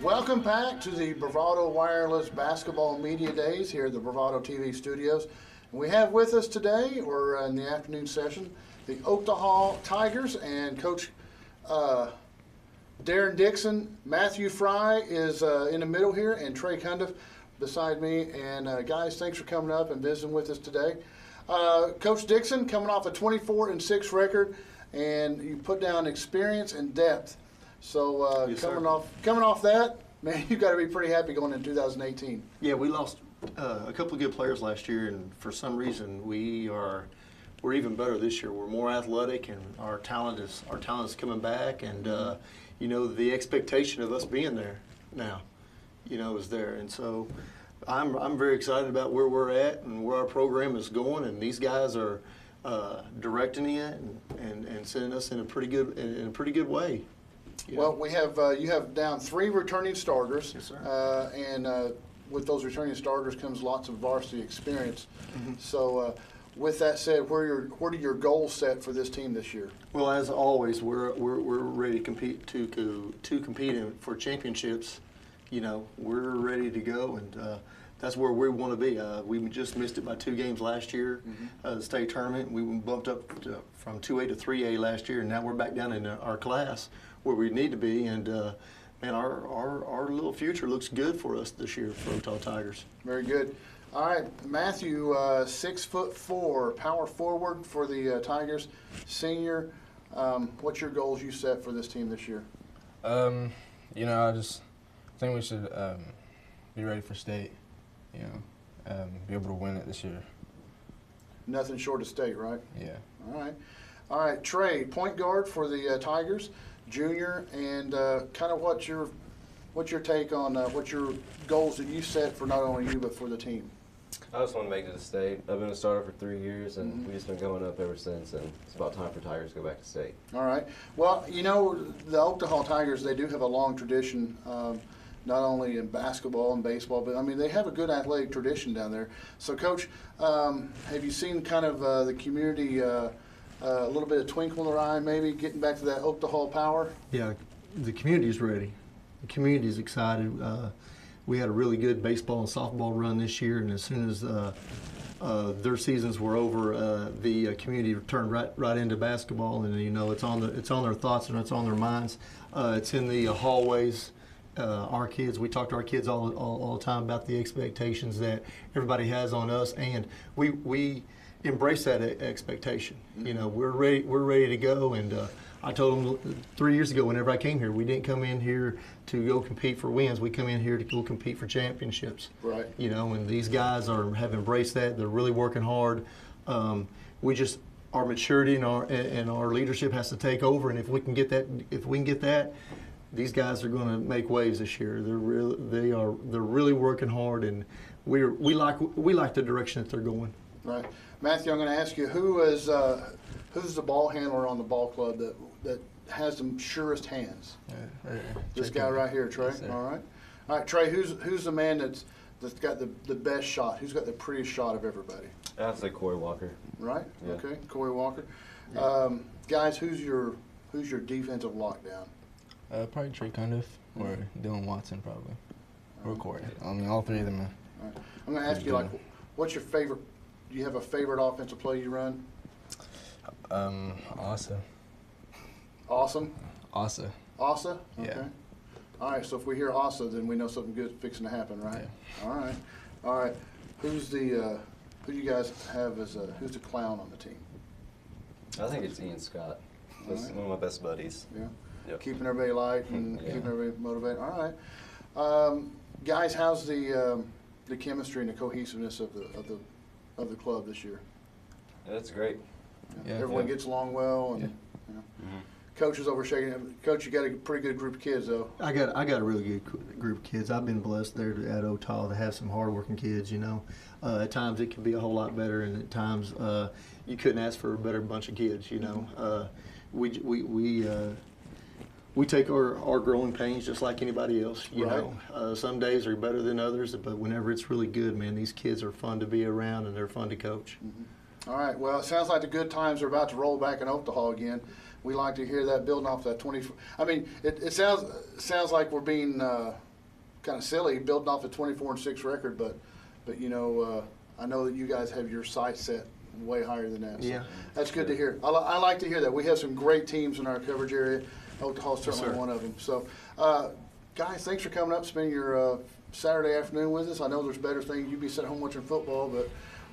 Welcome back to the Bravado Wireless Basketball Media Days here at the Bravado TV studios. And we have with us today, or in the afternoon session, the OKTAHA Tigers and Coach Darren Dixon. Matthew Fry is in the middle here, and Trey Cundiff beside me. And guys, thanks for coming up and visiting with us today. Coach Dixon coming off a 24-6 record, and you put down experience and depth. So Yes, coming off that, man, you've got to be pretty happy going into 2018. Yeah, we lost a couple of good players last year, and for some reason we're even better this year. We're more athletic, and our talent is coming back, and you know, the expectation of us being there now, you know, is there, and so I'm very excited about where we're at and where our program is going, and these guys are directing it and sending us in a pretty good way. Yeah. Well, we have you have down 3 returning starters. Yes, sir. And with those returning starters comes lots of varsity experience. Mm-hmm. So with that said, what are your goals set for this team this year? Well, as always, we're ready to compete for championships. You know, we're ready to go, and that's where we want to be. We just missed it by 2 games last year, the state tournament. We bumped up from 2A to 3A last year, and now we're back down in our class where we need to be. And man, our little future looks good for us this year for OKTAHA Tigers. Very good. All right, Matthew, 6'4", power forward for the Tigers, senior. What's your goals you set for this team this year? You know, I just think we should be ready for state. You know, be able to win it this year. Nothing short of state, right? Yeah. All right, Trey, point guard for the Tigers, junior, and kind of what's your take on what your goals that you set for not only you but for the team? I just want to make it to state. I've been a starter for 3 years, and we've just been going up ever since, and it's about time for Tigers to go back to state. All right. Well, you know, the OKTAHA Tigers, they do have a long tradition, not only in basketball and baseball, but, I mean, they have a good athletic tradition down there. So, Coach, have you seen kind of the community, a little bit of twinkle in their eye maybe, getting back to that OKTAHA power? Yeah, the community's ready. The community's excited. We had a really good baseball and softball run this year, and as soon as their seasons were over, the community turned right into basketball, and you know, it's on their thoughts and it's on their minds. It's in the hallways. Our kids, we talk to our kids all the time about the expectations that everybody has on us, and we embrace that expectation. You know, we're ready to go, and I told them 3 years ago whenever I came here, we didn't come in here to go compete for wins. We come in here to go compete for championships. Right. You know, and these guys have embraced that. They're really working hard. Our maturity and our leadership has to take over, and if we can get that, these guys are going to make waves this year. They're really working hard, and we like the direction that they're going. Right, Matthew. I'm going to ask you who's the ball handler on the ball club that has the surest hands? This guy right here, Trey. Yes, all right, Trey. Who's the man that's got the best shot? Who's got the prettiest shot of everybody? I'd say Corey Walker. Right. Yeah. Okay, Corey Walker. Yeah. Guys, who's your defensive lockdown? Probably Trey Cundiff or Dylan Watson, probably, or Corey. I mean, all 3 of them. All right. I'm going to ask you, like, what's your favorite? Do you have a favorite offensive play you run? Asa. Awesome. Asa. Asa? Okay. Yeah. All right, so if we hear Asa, then we know something good's fixing to happen, right? Yeah. All right. Who do you guys have as who's the clown on the team? I think it's Ian Scott. He's one of my best buddies. Yeah. Yep. Keeping everybody light and keeping everybody motivated. All right. Guys, how's the chemistry and the cohesiveness of the club this year? That's great. Yeah. Everyone gets along well, and you know. Coach is overshaking. Coach, you got a pretty good group of kids, though. I got a really good group of kids. I've been blessed there at OKTAHA to have some hardworking kids. You know, at times it can be a whole lot better, and at times you couldn't ask for a better bunch of kids. You know, we take our growing pains just like anybody else. You know, some days are better than others, but whenever it's really good, man, these kids are fun to be around and they're fun to coach. All right. Well, it sounds like the good times are about to roll back in OKTAHA again. We like to hear that, building off that 20. I mean, it sounds like we're being kind of silly building off a 24-6 record, but you know, I know that you guys have your sights set way higher than that. So Yeah. that's good to hear. I like to hear that. We have some great teams in our coverage area. OKTAHA is certainly sir. one of them. So, guys, thanks for coming up, spending your Saturday afternoon with us. I know there's better things. You'd be sitting home watching football, but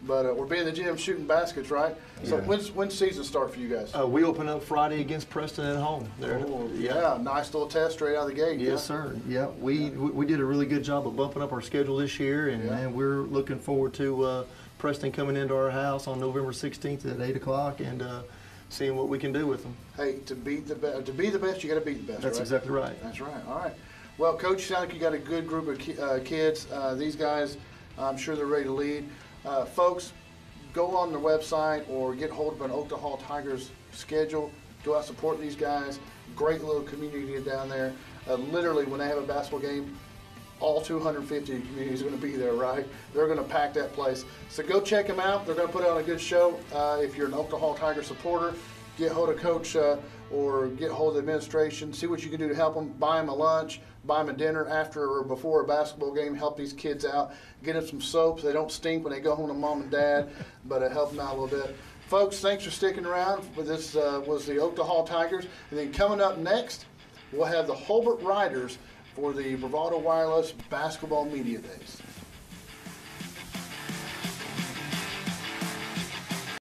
we're being in the gym shooting baskets, right? So Yeah. when's season start for you guys? We open up Friday against Preston at home. Yeah, nice little test straight out of the gate. Yes, sir. Yeah, we did a really good job of bumping up our schedule this year, and Yeah. man, we're looking forward to Preston coming into our house on November 16th at 8 o'clock and seeing what we can do with them. Hey, to be the best, you got to beat the best. That's right? exactly right. That's right. All right. Well, Coach, you sound like you got a good group of kids. These guys, I'm sure they're ready to lead. Folks, go on their website or get hold of an OKTAHA Tigers schedule. Go out support these guys. Great little community down there. Literally, when they have a basketball game, all 250 of the community is going to be there, right? They're going to pack that place. So go check them out. They're going to put on a good show. If you're an OKTAHA Tiger supporter, get hold of Coach or get hold of the administration. See what you can do to help them. Buy them a lunch, buy them a dinner after or before a basketball game. Help these kids out. Get them some soaps. They don't stink when they go home to mom and dad, but help them out a little bit. Folks, thanks for sticking around. This was the OKTAHA Tigers. And then coming up next, we'll have the Holbert Riders for the Bravado Wireless Basketball Media Days.